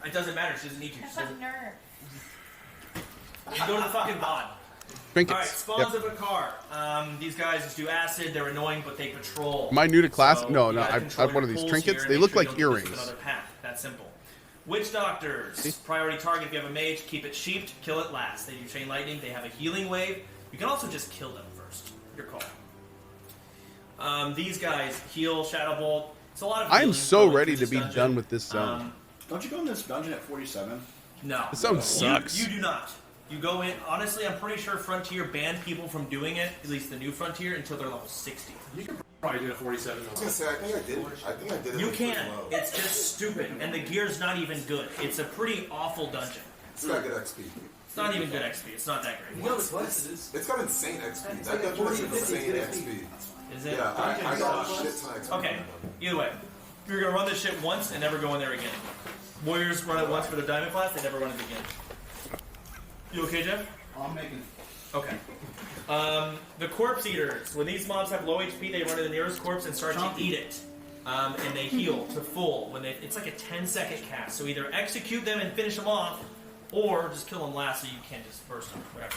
It doesn't matter. She doesn't need to. That's a nerve. You go to the fucking bot. Trinkets. Alright, spawns of a car. These guys just do acid. They're annoying, but they patrol. Am I new to class? So no, you gotta I control have one your of these pulls trinkets. here They and look make like sure you don't get earrings. another path. That's simple. Witch doctors. Priority target if you have a mage. Keep it sheeped. Kill it last. They do chain lightning. They have a healing wave. You can also just kill them first. Your call. These guys heal, Shadow Bolt. It's a lot of I'm healing so going ready through to be this done with this zone. Don't you go in this dungeon at 47? No. This zone sucks. You do not. You go in. Honestly, I'm pretty sure Frontier banned people from doing it, at least the new Frontier, until they're level 60. You can probably do a 47. I was gonna say, I think I did it. You like can. pretty low. It's just stupid, and the gear's not even good. It's a pretty awful dungeon. It's got good XP. It's not even good XP. It's not that great. It's got insane XP. That dungeon has insane XP. Is it? Yeah, I got a shit ton of XP. Okay. Either way, you're gonna run this shit once and never go in there again. Warriors run it once for the diamond class. They never run it again. You okay, Jeff? I'm making. Okay. The corpse eaters. When these mobs have low HP, they run to the nearest corpse and start to eat it. And they heal to full. It's like a 10-second cast. So either execute them and finish them off, or just kill them last so you can't just burst them. Whatever.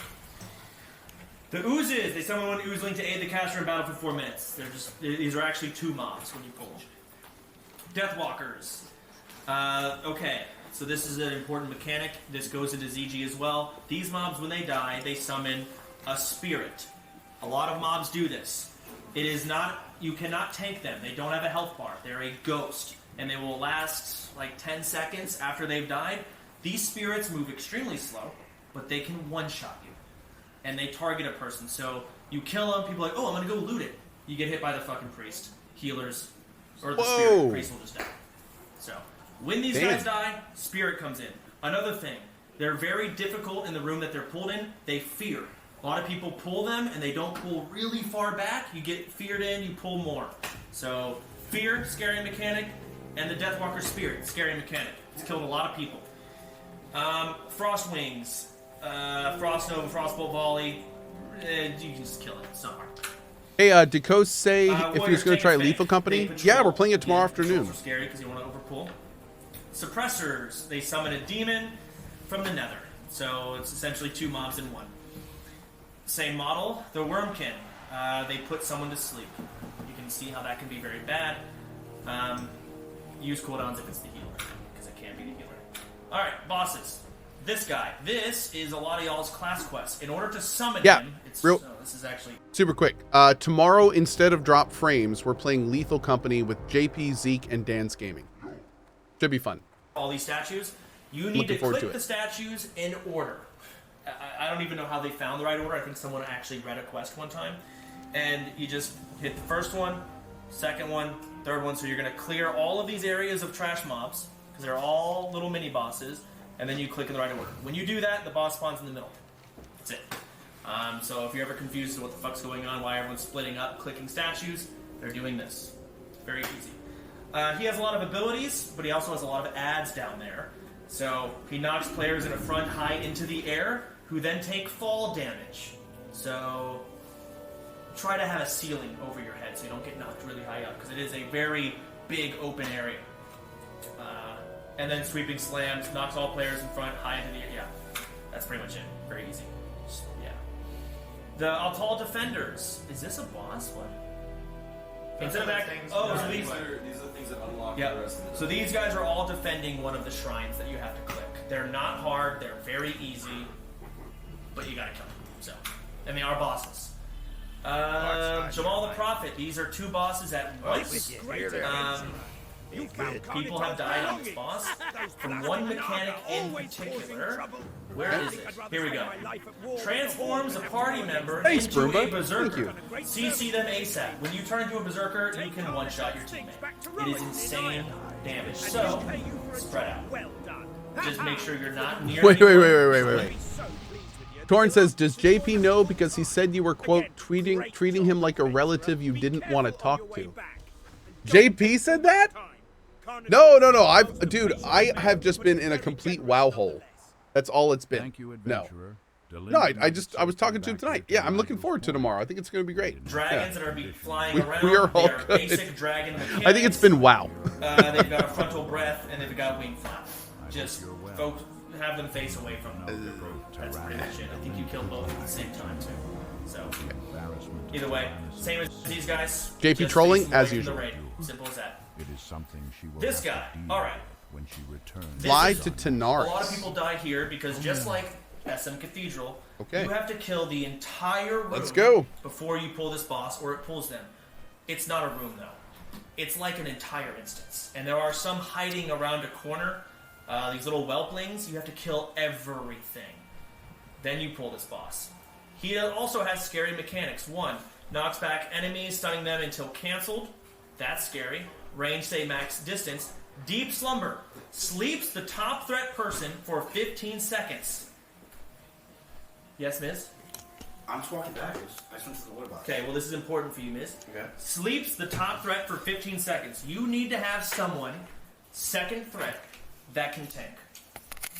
The oozes. They summon one oozling to aid the caster in battle for 4 minutes. These are actually 2 mobs when you pull them. Deathwalkers. Okay. So this is an important mechanic. This goes into ZG as well. These mobs, when they die, they summon a spirit. A lot of mobs do this. It is not... You cannot tank them. They don't have a health bar. They're a ghost. And they will last like 10 seconds after they've died. These spirits move extremely slow, but they can one-shot you. And they target a person. So you kill them, people are like, oh, I'm going to go loot it. You get hit by the fucking priest. Healers. Or the spirit. Priest will just die. So... When these guys die, spirit comes in. Another thing, they're very difficult in the room that they're pulled in. They fear. A lot of people pull them, and they don't pull really far back. You get feared in, you pull more. So, fear, scary mechanic, and the Deathwalker spirit, scary mechanic. It's killed a lot of people. Frost Wings, Frost Nova, Frostbolt Volley. You can just kill it. It's not hard. Hey, did Cohh say if he was going to try Lethal Company? Yeah, we're playing it tomorrow afternoon. Are scary because you want to overpull. Suppressors, they summon a demon from the nether. So it's essentially 2 mobs in 1. Same model, the Wormkin. They put someone to sleep. You can see how that can be very bad. Use cooldowns if it's the healer, because it can be the healer. Alright, bosses. This guy. This is a lot of y'all's class quests. In order to summon him, this is actually... Super quick. Tomorrow, instead of Drop Frames, we're playing Lethal Company with JP, Zeke, and Dan's Gaming. Should be fun. All these statues, you need to click the statues in order. I don't even know how they found the right order. I think someone actually read a quest one time. And you just hit the first one, second one, third one. So you're going to clear all of these areas of trash mobs, because they're all little mini bosses, and then you click in the right order. When you do that, the boss spawns in the middle. That's it. So if you're ever confused as to what the fuck's going on, why everyone's splitting up, clicking statues, they're doing this. It's very easy. He has a lot of abilities, but he also has a lot of ads down there. So he knocks players in a front high into the air, who then take fall damage. So try to have a ceiling over your head so you don't get knocked really high up, because it is a very big open area. And then sweeping slams, knocks all players in front high into the air. Yeah, that's pretty much it. Very easy. Yeah. The Altal Defenders. Is this a boss? What? Instead of acting, these are the things that unlock the rest of it. So these guys are all defending one of the shrines that you have to click. They're not hard, they're very easy, but you gotta kill them. So, and they are bosses. Jamal the Prophet. These are 2 bosses at once. People have died on this boss from one mechanic in particular. Where is it? Here we go. Transforms a party member into a berserker. CC them ASAP. When you turn into a berserker, you can one-shot your teammate. It is insane damage. So, spread out. Just make sure you're not near. Wait. Torn says, does JP know because he said you were, quote, treating him like a relative you didn't want to talk to? JP said that? No. I have just been in a complete wow hole. That's all it's been. No, I was talking to him tonight. Yeah, I'm looking forward to tomorrow. I think it's going to be great. Dragons that are flying around. We are all good. Basic dragon mechanics. I think it's been wow. They've got a frontal breath and they've got wing flap. just have them face away from them. That's pretty much it. I think you killed both at the same time too. So either way, same as these guys. JP just trolling face them as away from usual. the raid. Simple as that. It is something she will This have guy. to deal All right. when she returns. Fly This to is- Tanaris. A lot of people die here because just like SM Cathedral, Okay. you have to kill the entire room Let's go. before you pull this boss, or it pulls them. It's not a room though. It's like an entire instance, and there are some hiding around a corner. These little whelplings. You have to kill everything. Then you pull this boss. He also has scary mechanics. One, knocks back enemies, stunning them until canceled. That's scary. Range, say max distance. Deep slumber. Sleeps the top threat person for 15 seconds. Yes, Miz? I'm just walking back. I just went to the water box. Okay, well this is important for you, Miz. Okay. Sleeps the top threat for 15 seconds. You need to have someone, second threat, that can tank.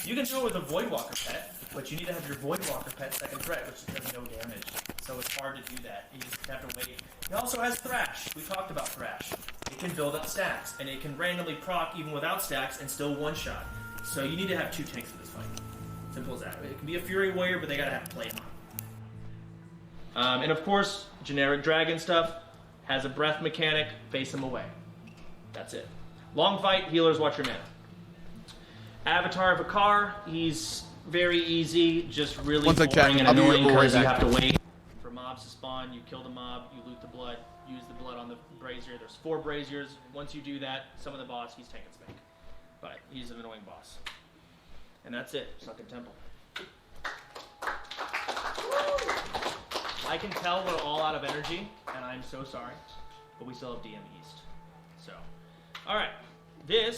You can do it with a Voidwalker pet, but you need to have your Voidwalker pet second threat, which does no damage. So it's hard to do that. You just have to wait. It also has Thrash. We talked about Thrash. It can build up stacks, and it can randomly proc even without stacks and still one-shot. So you need to have 2 tanks for this fight. Simple as that. It can be a Fury Warrior, but they gotta have play on. And of course, generic dragon stuff has a breath mechanic. Face them away. That's it. Long fight. Healers, watch your mana. Avatar of a car, he's very easy, just really One sec, boring chat. and I'll be annoying right because you back. have to wait for mobs to spawn. You kill the mob, you loot the blood, use the blood on the brazier. There's 4 braziers. Once you do that, summon the boss, he's tank and spank. But he's an annoying boss. And that's it. Sunken Temple. I can tell we're all out of energy, and I'm so sorry, but we still have DM East. So, alright. This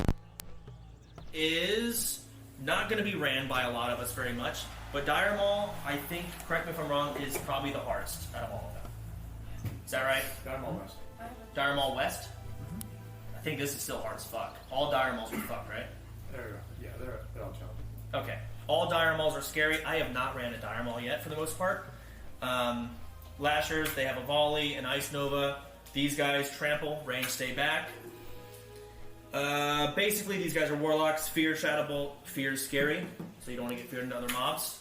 is not going to be ran by a lot of us very much, but Dire Maul, I think, correct me if I'm wrong, is probably the hardest out of all of them. Is that right? Got them all west. Dire Maul West? I think this is still hard as fuck. All Dire Mauls are fucked, right? There we go. Yeah, they're all challenging. Okay. All Dire Mauls are scary. I have not ran a Dire Maul yet, for the most part. Lashers, they have a volley, an Ice Nova. These guys trample, range stay back. Basically, these guys are warlocks. Fear, Shadow Bolt, Fear is scary, so you don't want to get feared into other mobs.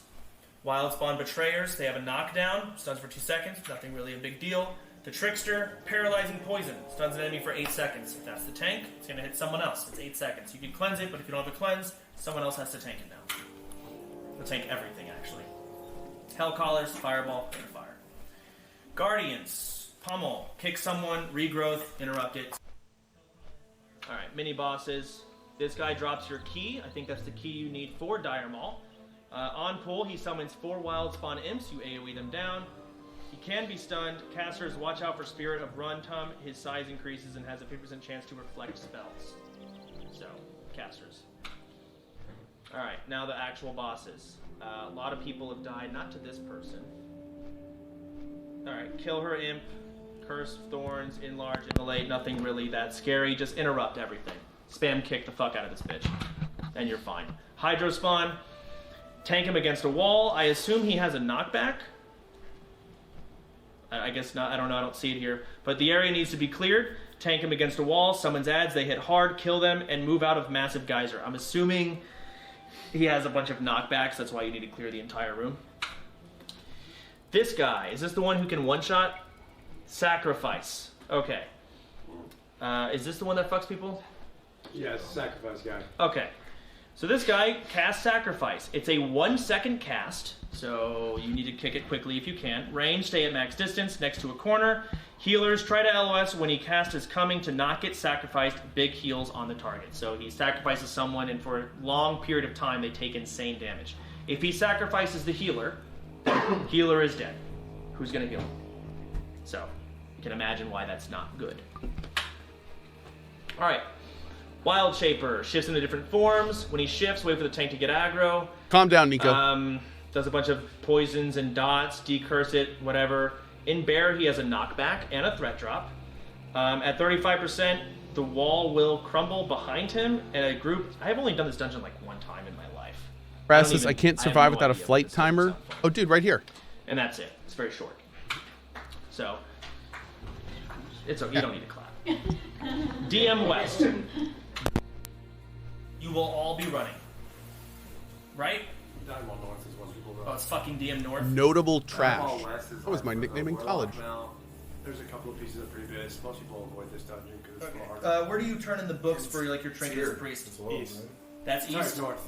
Wild Spawn Betrayers, they have a knockdown, stuns for 2 seconds, nothing really a big deal. The Trickster, Paralyzing Poison, stuns an enemy for 8 seconds. If that's the tank, it's going to hit someone else. It's 8 seconds. You can cleanse it, but if you don't have a cleanse, someone else has to tank it now. They'll tank everything, actually. Hellcallers, Fireball, and Fire. Guardians, Pummel, kick someone, regrowth, interrupt it. Alright, mini bosses. This guy drops your key. I think that's the key you need for Dire Maul. On pull, he summons 4 wild spawn imps. You AoE them down. He can be stunned. Casters, watch out for Spirit of Runtum. His size increases and has a 50% chance to reflect spells. So, casters. Alright, now the actual bosses. A lot of people have died, not to this person. Alright, kill her imp. Curse, Thorns, Enlarge, Immolate, nothing really that scary. Just interrupt everything. Spam kick the fuck out of this bitch. And you're fine. Hydro Spawn. Tank him against a wall. I assume he has a knockback. I guess not. I don't know. I don't see it here. But the area needs to be cleared. Tank him against a wall. Summons adds. They hit hard. Kill them. And move out of Massive Geyser. I'm assuming he has a bunch of knockbacks. That's why you need to clear the entire room. This guy. Is this the one who can one-shot? Sacrifice. Okay. Is this the one that fucks people? Yeah, it's a sacrifice guy. Okay. So this guy casts Sacrifice. It's a 1-second cast, so you need to kick it quickly if you can. Range, stay at max distance, next to a corner. Healers, try to LOS when he casts his coming to not get sacrificed. Big heals on the target. So he sacrifices someone, and for a long period of time, they take insane damage. If he sacrifices the healer, the healer is dead. Who's going to heal him? So, you can imagine why that's not good. Alright. Wild Shaper shifts into different forms. When he shifts, wait for the tank to get aggro. Calm down, Nico. Does a bunch of poisons and dots, decurse it, whatever. In Bear, he has a knockback and a threat drop. At 35%, the wall will crumble behind him, and a group... I have only done this dungeon like 1 time in my life. Rastus, I can't have survive no without a idea what flight this timer. is. Oh, dude, right here. And that's it. It's very short. So, it's okay. You don't need to clap. DM West. You will all be running. right? Dynamall North is one people Oh, it's fucking DM North. Notable trash. Dynamall West is That was my like nickname in Warlock college. Mount. There's a couple of pieces of previous. Most people avoid this dungeon because it's a little hard. Where do you turn in the books for like your training as a priest? East. That's Sorry, east. north.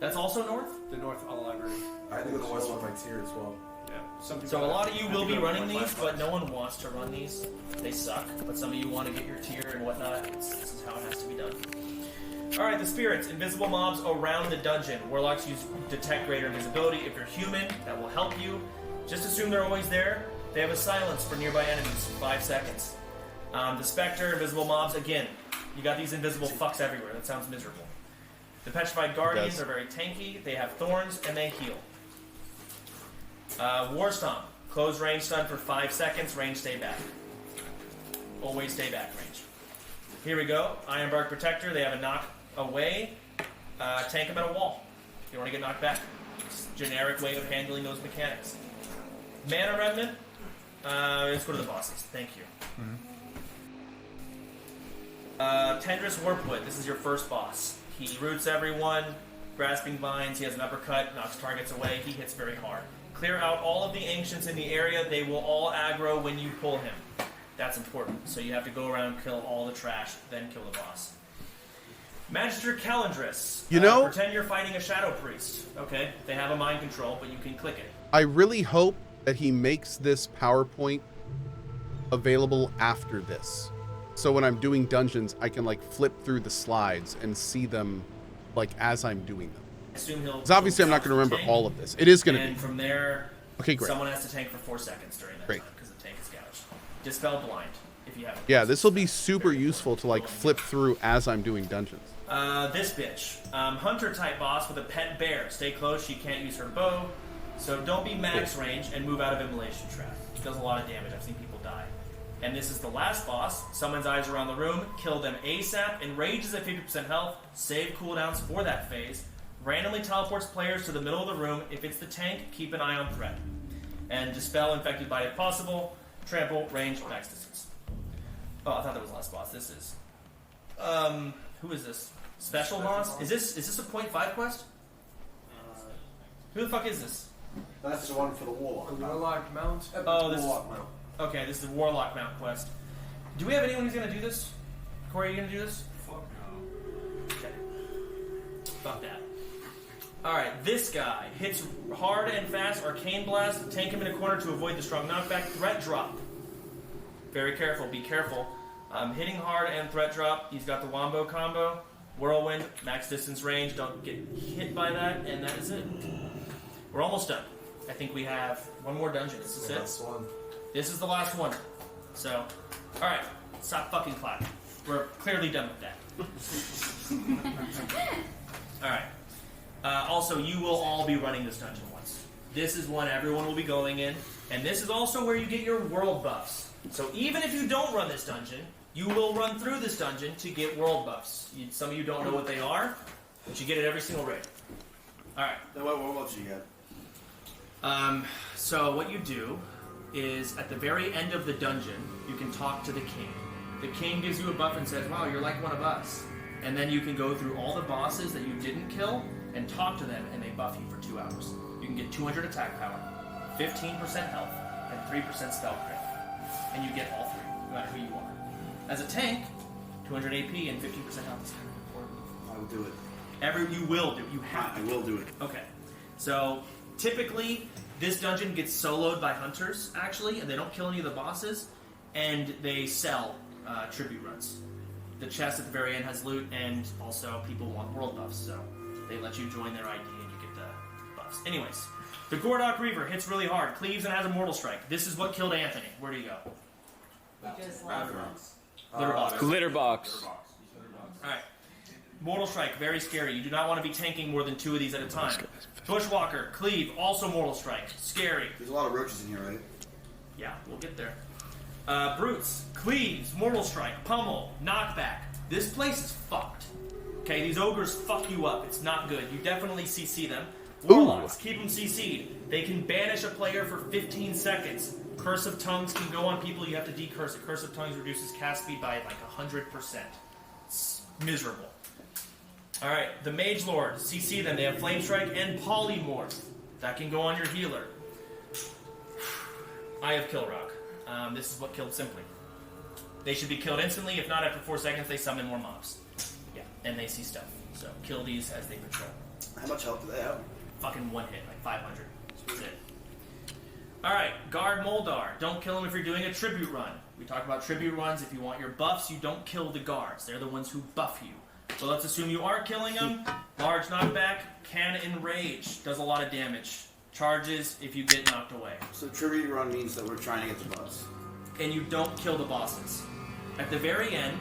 That's also north. The north library. I had to go to West on my tier as well. Yeah. Some people So a lot of you have will to be go to running North these, Left. but no one wants to run these. They suck. But some of you want to get your tier and whatnot. This is how it has to be done. Alright, the spirits. Invisible mobs around the dungeon. Warlocks use detect greater invisibility. If you're human, that will help you. Just assume they're always there. They have a silence for nearby enemies, 5 seconds. The Spectre, invisible mobs, again, you got these invisible fucks everywhere. That sounds miserable. The Petrified Guardians are very tanky. They have thorns, and they heal. War Stomp. Close range stun for 5 seconds. Range stay back. Always stay back range. Here we go. Ironbark Protector. They have a knock away. Tank them at a wall. You don't want to get knocked back. It's a generic way of handling those mechanics. Mana Remnant. Let's go to the bosses. Thank you. Tendrous Warpwood. This is your first boss. He roots everyone. Grasping Vines. He has an uppercut. Knocks targets away. He hits very hard. Clear out all of the ancients in the area. They will all aggro when you pull him. That's important. So you have to go around, kill all the trash, then kill the boss. Magister Calendris. You know- Pretend you're fighting a Shadow Priest. Okay, they have a mind control, but you can click it. I really hope that he makes this PowerPoint available after this. So when I'm doing dungeons, I can like flip through the slides and see them like as I'm doing them. I assume he'll. Because obviously I'm not going to remember all of this. It is going to And be. from there, Okay, great. someone has to tank for 4 seconds during that Great. time because the tank is gouged. Dispel Blind, if you have it. Yeah, this will be super useful to like flip through as I'm doing dungeons. This bitch. Hunter type boss with a pet bear. Stay close, she can't use her bow. So don't be max range and move out of Immolation Trap. It does a lot of damage. I've seen people die. And this is the last boss. Summons eyes around the room. Kill them ASAP. Enrages at 50% health. Save cooldowns for that phase. Randomly teleports players to the middle of the room. If it's the tank, keep an eye on threat. And dispel infected body if possible. Trample, range, max distance. Oh, I thought that was the last boss. This is. Who is this? Special boss? Is this a 0.5 quest? Who the fuck is this? That's the one for the Warlock. The Warlock Mount. Oh, this is. Warlock Mount. Okay, this is the Warlock Mount quest. Do we have anyone who's gonna do this? Corey, are you gonna do this? Fuck no. Okay. Fuck that. Alright, this guy hits hard and fast, Arcane Blast, tank him in a corner to avoid the strong knockback, threat drop. Very careful, be careful. Hitting hard and threat drop, he's got the Wombo combo, Whirlwind, max distance range, don't get hit by that, and that is it. We're almost done. I think we have one more dungeon, is this it? one. This is the last one. So, alright, stop fucking clapping. We're clearly done with that. Alright. Also, you will all be running this dungeon once. This is one everyone will be going in, and this is also where you get your world buffs. So even if you don't run this dungeon, you will run through this dungeon to get world buffs. Some of you don't know what they are, but you get it every single raid. Alright. Then what else you get? So what you do is, at the very end of the dungeon, you can talk to the king. The king gives you a buff and says, wow, you're like one of us. And then you can go through all the bosses that you didn't kill and talk to them, and they buff you for 2 hours. You can get 200 attack power, 15% health, and 3% spell crit. And you get all three, no matter who you are. As a tank, 200 AP and 15% health is kind of important. I will do it. You will do. You have to. I will do it. Okay. So, typically, this dungeon gets soloed by hunters, actually, and they don't kill any of the bosses, and they sell tribute runs. The chest at the very end has loot, and also people want world buffs, so they let you join their ID and you get the buffs. Anyways, the Gordok Reaver hits really hard, cleaves and has a mortal strike. This is what killed Anthony. Where do you go? Litterbox. Glitterbox. Alright. Mortal Strike, very scary. You do not want to be tanking more than 2 of these at a time. Bushwalker, Cleave, also Mortal Strike. Scary. There's a lot of roaches in here, right? Yeah, we'll get there. Brutes, Cleaves, Mortal Strike, Pummel, Knockback. This place is fucked. Okay, these ogres fuck you up. It's not good. You definitely CC them. Warlocks, keep them CC'd. They can banish a player for 15 seconds. Curse of Tongues can go on people you have to decurse it. Curse of Tongues reduces cast speed by like 100%. It's miserable. Alright, the Mage Lord. CC them. They have Flame Strike and Polymorph. That can go on your healer. I have Kill Rock. This is what killed Simply. They should be killed instantly. If not, after 4 seconds, they summon more mobs. Yeah, and they see stuff. So kill these as they patrol. How much health do they have? Fucking one hit, like 500. That's it. Alright, Guard Moldar. Don't kill him if you're doing a tribute run. We talked about tribute runs. If you want your buffs, you don't kill the guards. They're the ones who buff you. So let's assume you are killing them. Large knockback, can enrage. Does a lot of damage. Charges if you get knocked away. So tribute run means that we're trying to get the buffs. And you don't kill the bosses. At the very end,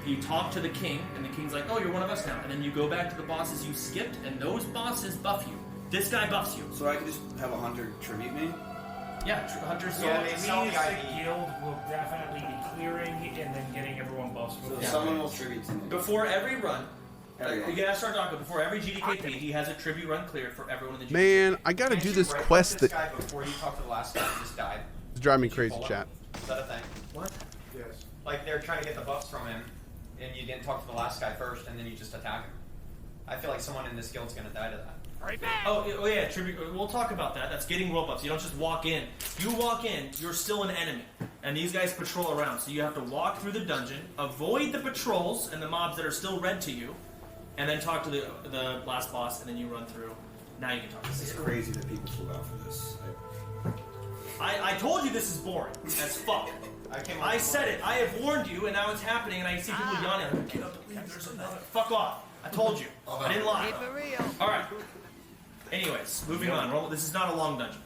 you talk to the king, and the king's like, oh, you're one of us now. And then you go back to the bosses you skipped, and those bosses buff you. This guy buffs you. So I can just have a hunter tribute me? Yeah, Hunter's So yeah, it means the guild will definitely be clearing and then getting everyone buffs. So someone will tribute to me. Before every run, Everyone. you gotta start talking. Before every GDKP, he has a tribute run cleared for everyone in the GDKP. Man, I gotta do this quest this that guy before you talk to the last guy who just died. is driving me crazy, chat. Is that a thing? What? Yes. Like they're trying to get the buffs from him, and you didn't talk to the last guy first, and then you just attack him. I feel like someone in this guild's gonna die to that. Oh yeah, tribute. We'll talk about that. That's getting world buffs. You don't just walk in. You walk in, you're still an enemy, and these guys patrol around. So you have to walk through the dungeon, avoid the patrols and the mobs that are still red to you, and then talk to the last boss, and then you run through. Now you can talk to It's Caesar. crazy that people flew out for this. I told you this is boring as fuck. I said it. I have warned you, and now it's happening, and I see people yawning. I can't believe there's another. Fuck off. I told you. I didn't lie. Alright. Anyways, moving on. This is not a long dungeon.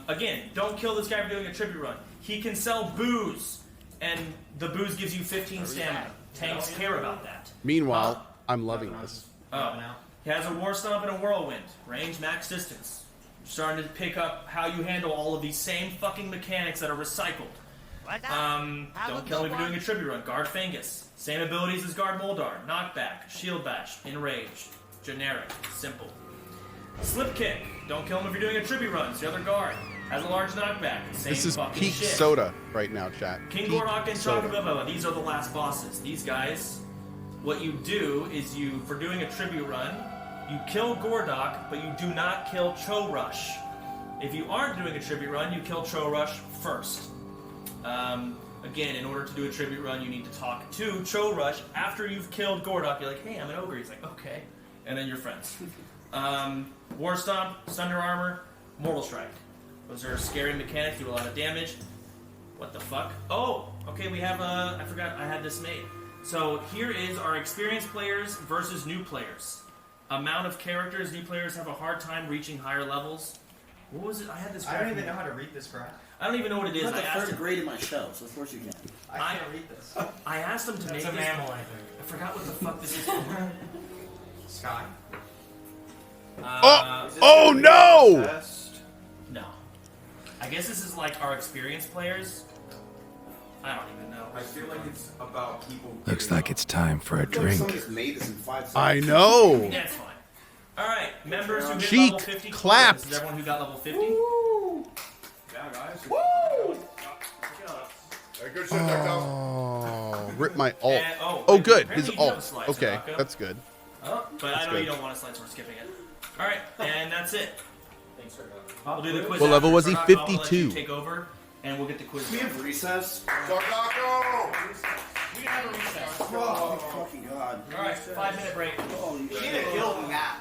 Again, don't kill this guy for doing a tribute run. He can sell booze, and the booze gives you 15 stamina. Tanks care about that. Meanwhile, I'm loving this. Oh, he has a War Stomp and a Whirlwind. Range, max distance. Starting to pick up how you handle all of these same fucking mechanics that are recycled. Don't kill me for doing a tribute run. Guard Fangus. Same abilities as Guard Moldar. Knockback, Shield Bash, Enrage. Generic, simple. Slip Kick. Don't kill him if you're doing a tribute run. It's the other guard. Has a large knockback. Same This is fucking peak shit. soda right now, chat. King Peak Gordok and soda. Chocobaba. These are the last bosses. These guys, what you do is for doing a tribute run, you kill Gordok, but you do not kill Cho Rush. If you aren't doing a tribute run, you kill Cho Rush first. Again, in order to do a tribute run, you need to talk to Cho Rush after you've killed Gordok. You're like, hey, I'm an ogre. He's like, okay. And then you're friends. War Stomp, Sunder Armor, Mortal Strike. Those are scary mechanics, do a lot of damage. What the fuck? Oh, okay, we have I forgot I had this made. So here is our experienced players versus new players. Amount of characters, new players have a hard time reaching higher levels. What was it? I had this I don't even know how to read this graph. I don't even know what it is. It's not I the asked third him, grade in my show, so of course you can. I can't read this. I asked him to make It's a this. mammal, I think. I forgot what the fuck this is for. Sky. Oh no! No. I guess this is like our experienced players. I don't even know. I feel like it's about people. Looks like it's time for a drink. Someone just made this in 5 seconds. I know. Yeah, it's fine. Alright, members who hit Cheek level 50. clapped. This is everyone who got level 50. Yeah, guys. Hey, good shit, Dr. Oh, rip my alt. And- Oh, and good. apparently His you do have a alt. slide, Okay, Tanaka. that's good. Oh, but I know good. you don't want to slide, so we're skipping it. Alright, and that's it. We'll do the quiz. What level after. was he? Tanaka, I'll let you 52. Take over, and we'll get the quiz. We have recess? Taco! We have a recess. Oh, fucking god. Alright, 5-minute break. Holy You shit. need a guild nap.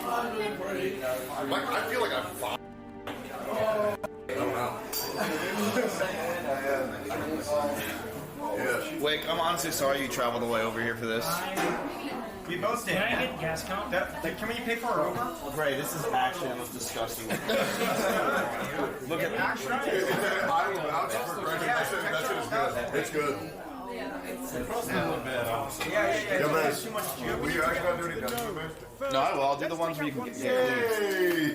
I feel like I'm fine. Yeah. Wick, I'm honestly sorry you traveled all the way over here for this. We both did. Can I get gas count? Can we pay for our Uber? Ray, this is actually the most disgusting. Look at that. I will vouch for Greg. That shit is good. It's good. Yeah, man. Too much Will you actually not do any dungeons, man? No, I will. I'll do the ones where you can get Hey!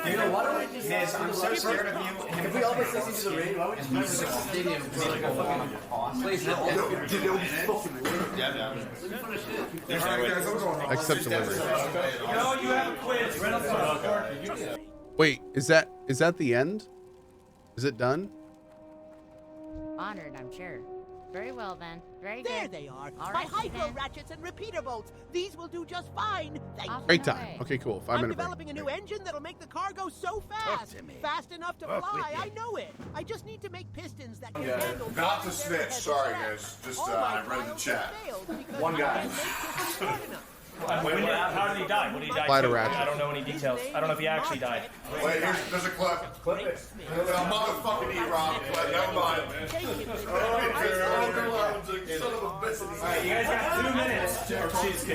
You know what? Miz, I'm so scared of you. If we all put 60 to the ring, why would you use the stadium? Like a fucking place. Yeah, Except delivery. No, you have a quiz. Right on the Wait, is that the end? Is it done? Honored, I'm sure. Very well then. Very There good. they are. All My right, hydro then. ratchets and repeater bolts. These will do just fine. Thank you. Break time. Okay, cool. 5 I'm minute break. developing a new engine that'll make the car go so fast. Fast enough to fly. I know it. I just need to make pistons that can handle. Not to snitch. Sorry, guys. Just I read the chat. One guy. How did he die? What did he die Fly to to? ratchet. I don't know any details. I don't know if he actually died. Wait, there's a clip. Clip it. Motherfucking E-Rob. Never mind. Alright, you guys got 2 minutes. So,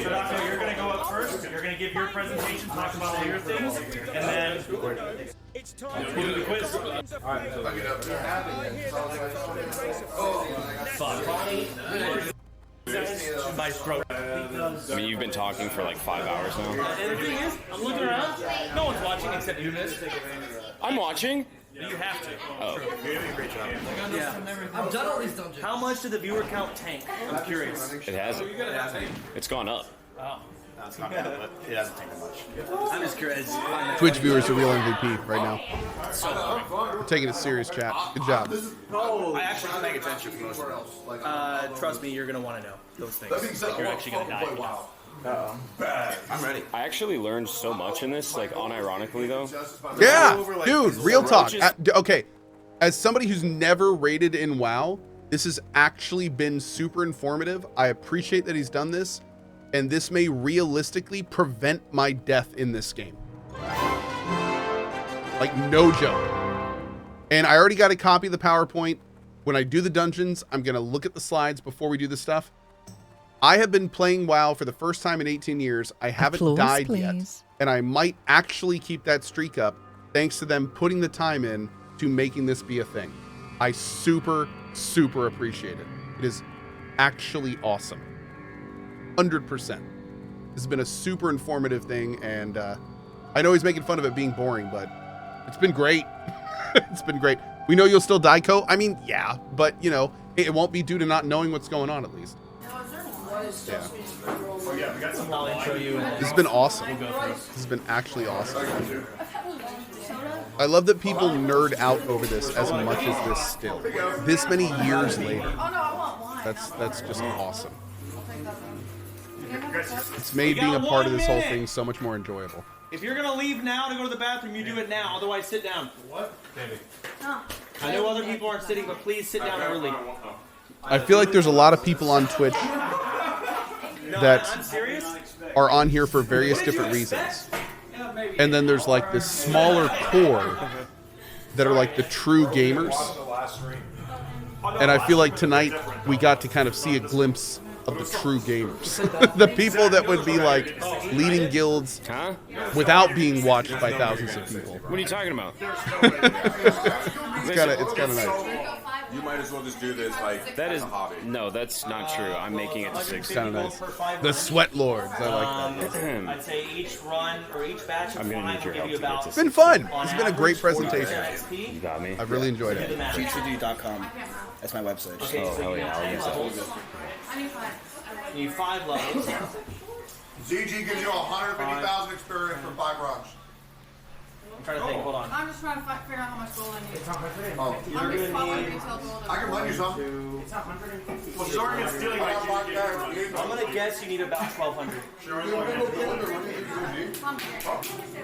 Doctor, you're going to go up first. You're going to give your presentation, talk about all your things, and then we'll do the quiz. Fuck. My throat. I mean, you've been talking for like 5 hours now. And the thing is, I'm looking around. No one's watching except you, miss. I'm watching. You have to. Oh. Yeah. I've done all these dungeons. How much did the viewer count tank? I'm curious. It hasn't. It's gone up. Oh. No, it's not bad, but it hasn't taken much. I'm just curious. Twitch viewers are real MVP right now. We're taking it serious, chat. Good job. I actually don't pay attention for most of it. Trust me, you're going to want to know those things. Like, you're actually going to die. I'm ready. I actually learned so much in this, like unironically though. Yeah, dude, real talk. Okay, as somebody who's never raided in WoW, this has actually been super informative. I appreciate that he's done this, and this may realistically prevent my death in this game. Like, no joke. And I already got a copy of the PowerPoint. When I do the dungeons, I'm going to look at the slides before we do the stuff. I have been playing WoW for the first time in 18 years. I haven't died yet. And I might actually keep that streak up thanks to them putting the time in to making this be a thing. I super, super appreciate it. It is actually awesome. 100%. This has been a super informative thing, and I know he's making fun of it being boring, but it's been great. It's been great. We know you'll still die, Cohh. I mean, yeah, but, you know, it won't be due to not knowing what's going on, at least. Yeah. I'll intro you. This has been awesome. This has been actually awesome. I love that people nerd out over this as much as this still. This many years later. That's just awesome. It's made being a part of this whole thing so much more enjoyable. If you're going to leave now to go to the bathroom, you do it now. Otherwise, sit down. What? I know other people aren't sitting, but please sit down early. I feel like there's a lot of people on Twitch that are on here for various different reasons. And then there's like this smaller core that are like the true gamers. And I feel like tonight we got to kind of see a glimpse of the true gamers. The people that would be like leading guilds without being watched by thousands of people. What are you talking about? It's kind of nice. You might as well just do this like that is a hobby. No, that's not true. I'm making it to 6. Kind of nice. The Sweat Lords. I like that. I'd say each run or each batch of I'm gonna need your help to get to It's been fun. It's been a great presentation. You got me. I've really enjoyed it. Cheatsfordu.com. That's my website. Okay, Oh, hell yeah, I'll use that. You need 5 levels. ZG gives you 150,000 experience for 5 runs. I'm trying to think. Hold on. I'm just trying to figure out how much gold I need. Oh, You're going to need... I can lend you some. It's 150. Well, sorry, it's stealing my I'm going to guess you need about 1,200.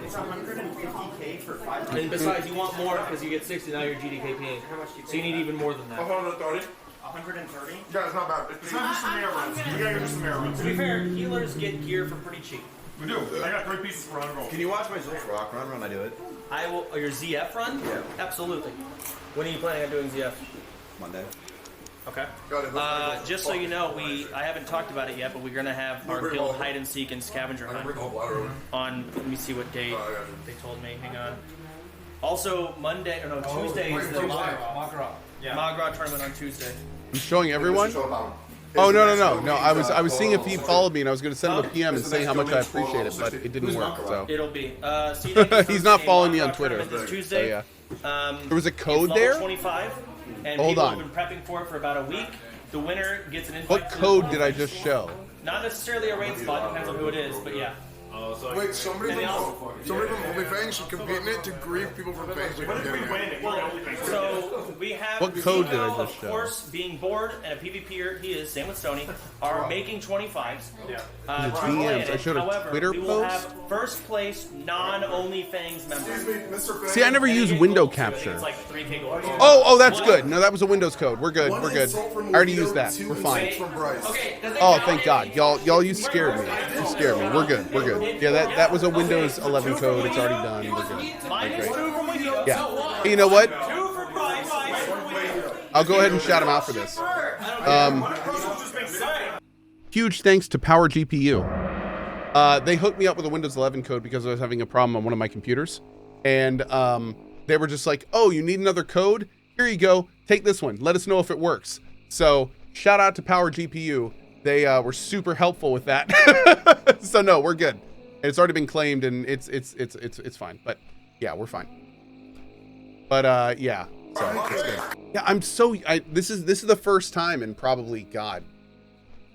It's 150K for 5. And besides, you want more because you get 60, now you're GDKPing. So you need even more than that. 130. 130? Yeah, it's not bad. It's not just the mirror runs. You gotta use the mirror runs. To be fair, healers get gear for pretty cheap. We do. I got 3 pieces for on roll. Can you watch my Zulf rock run when I do it? I will. Your ZF run? Yeah. Absolutely. When are you planning on doing ZF? Monday. Okay. Just so you know, I haven't talked about it yet, but we're gonna have our guild hide and seek and scavenger hunt on. Let me see what date they told me. Hang on. Also, Monday or no Tuesday is the Magra. Yeah. Magra tournament on Tuesday. I'm showing everyone. Oh no! I was seeing if he followed me, and I was going to send him a PM and say how much I appreciate it, but it didn't work. So it'll be. He's not following me on Twitter. Tuesday. So, yeah. There was a code there. 25, and Hold people on. have been prepping for it for about a week. The winner gets an invite. What code did I just show? Not necessarily a raid spot. Depends on who it is, but yeah. Oh, so Wait, somebody from OnlyFans should compete in it to grieve people from fans. So we have What code did I Decal, just of show? course, being bored and a PvPer, he is, same with Stoney, are making 25s. The to DMs. I showed a However, Twitter we will post. have first place non-OnlyFans members. See, I never use window capture. It's like 3K gold. Oh, that's good. No, that was a Windows code. We're good. We're good. I already used that. We're fine. Okay, Oh, thank God. Y'all, you scared me. You scared me. We're good. We're good. Yeah, that was a Windows 11 code. It's already done. We're good. We're great. Yeah. Hey, you know what? I'll go ahead and shout him out for this. Huge thanks to Power GPU. They hooked me up with a Windows 11 code because I was having a problem on one of my computers. And they were just like, oh, you need another code? Here you go. Take this one. Let us know if it works. So shout out to Power GPU. They were super helpful with that. So no, we're good. It's already been claimed and it's fine. But yeah, we're fine. But yeah, so it's good. Yeah, this is the first time in probably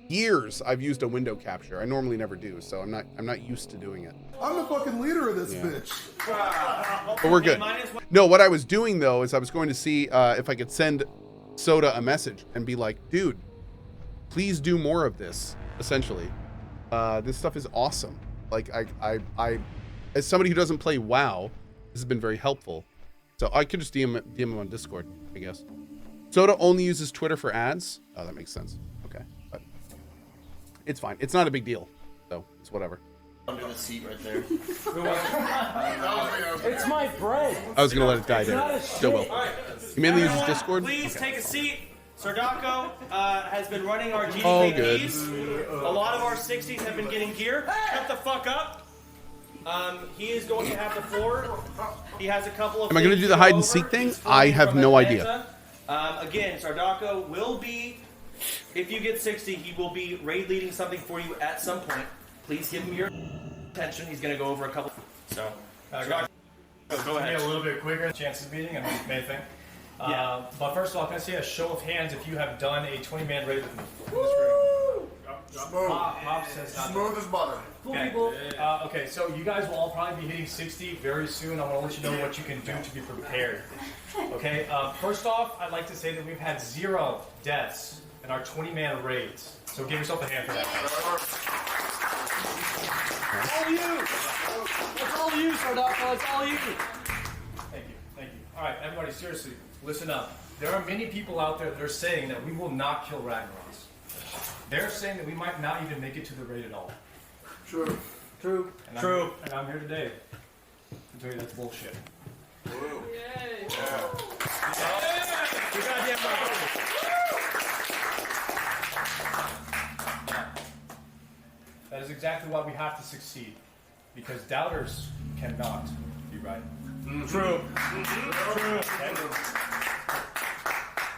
years I've used a window capture. I normally never do, so I'm not used to doing it. I'm the fucking leader of this bitch. But we're good. No, what I was doing though is I was going to see if I could send Soda a message and be like, dude, please do more of this. Essentially, this stuff is awesome. Like I as somebody who doesn't play WoW, this has been very helpful. So I could just DM him on Discord, I guess. Soda only uses Twitter for ads. Oh, that makes sense. Okay, but it's fine. It's not a big deal, so it's whatever. Under the seat right there. It's my bread. I was gonna let it die there. Still will. He mainly uses Discord. Please take a seat. Sardako has been running our All good. GDKPs. A lot of our 60s have been getting gear. Shut the fuck up. He is going to have the floor. He has a couple of. Am I going to do the hide and seek thing? I have no idea. Again, Sardako will be, if you get 60, he will be raid leading something for you at some point. Please give him your attention. He's going to go over a couple. So, go ahead. A little bit quicker chances of beating and main thing. But first of all, can I see a show of hands if you have done a 20-man raid with me? Pop says not. Smooth as butter. Okay. Okay, so you guys will all probably be hitting 60 very soon. I want to let you know what you can do to be prepared. Okay, first off, I'd like to say that we've had 0 deaths in our 20-man raids. So give yourself a hand for that. It's all you. It's all you, Sardako. It's all you. Thank you. Thank you. All right, everybody, seriously, listen up. There are many people out there that are saying that we will not kill Ragnaros. They're saying that we might not even make it to the raid at all. True. True. And I'm here today to tell you that's bullshit. Woo. Yay. You goddamn right. That is exactly why we have to succeed. Because doubters cannot be right. True. True. Okay.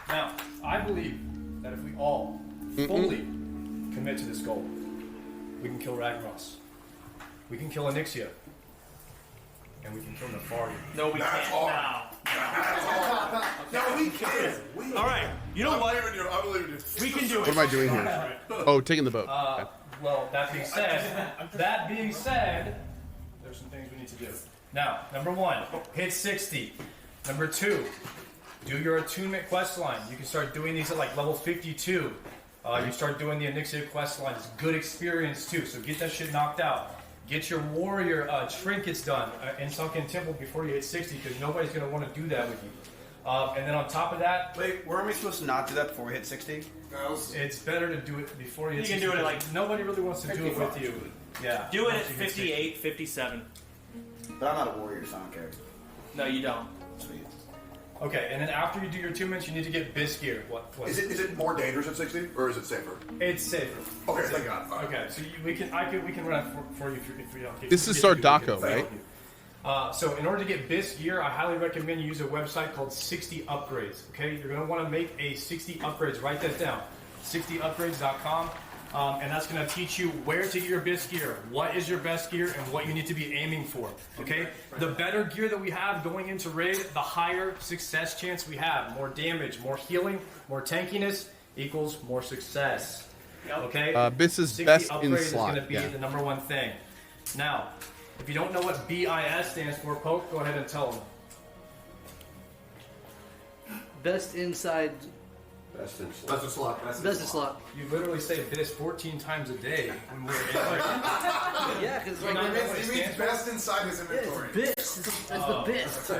Now, I believe that if we all fully commit to this goal, we can kill Ragnaros. We can kill Onyxia. And we can kill Nefari. No, we can't. No, we can. All right. You know what? I believe in you. We can do it. What am I doing here? Oh, taking the boat. Okay. Well, that being said, there's some things we need to do. Now, number 1, hit 60. Number 2, do your attunement quest line. You can start doing these at like level 52. You start doing the Onyxia quest line. It's good experience too. So get that shit knocked out. Get your warrior trinkets done in Sunken Temple before you hit 60, because nobody's going to want to do that with you. And then on top of that, Wait, weren't we supposed to not do that before we hit 60? it's better to do it before you hit 60. You can do it at like nobody really wants to do it with you. Yeah. Do it at once you hit 58, 57. But I'm not a warrior, so I don't care. No, you don't. Sweet. Okay, and then after you do your attunements, you need to get Bis gear. What Is it more dangerous at 60 or is it safer? It's safer. Okay, thank God. All right. Okay, so we can run it for you if you don't. This is Sardako, right? So in order to get Bis gear, I highly recommend you use a website called 60 Upgrades. Okay, you're going to want to make a 60 Upgrades. Write that down. 60upgrades.com. And that's going to teach you where to get your Bis gear, what is your best gear, and what you need to be aiming for. Okay? The better gear that we have going into raid, the higher success chance we have. More damage, more healing, more tankiness equals more success. Okay? Bis is 60 best in upgrades slot. is going to be the number 1 thing. Now, if you don't know what BIS stands for, Cohh, go ahead and tell them. Best inside. Best in slot. Best in slot. You literally say BIS 14 times a day when we're in. Yeah, because like He means best inside his inventory. BIS. It's the best.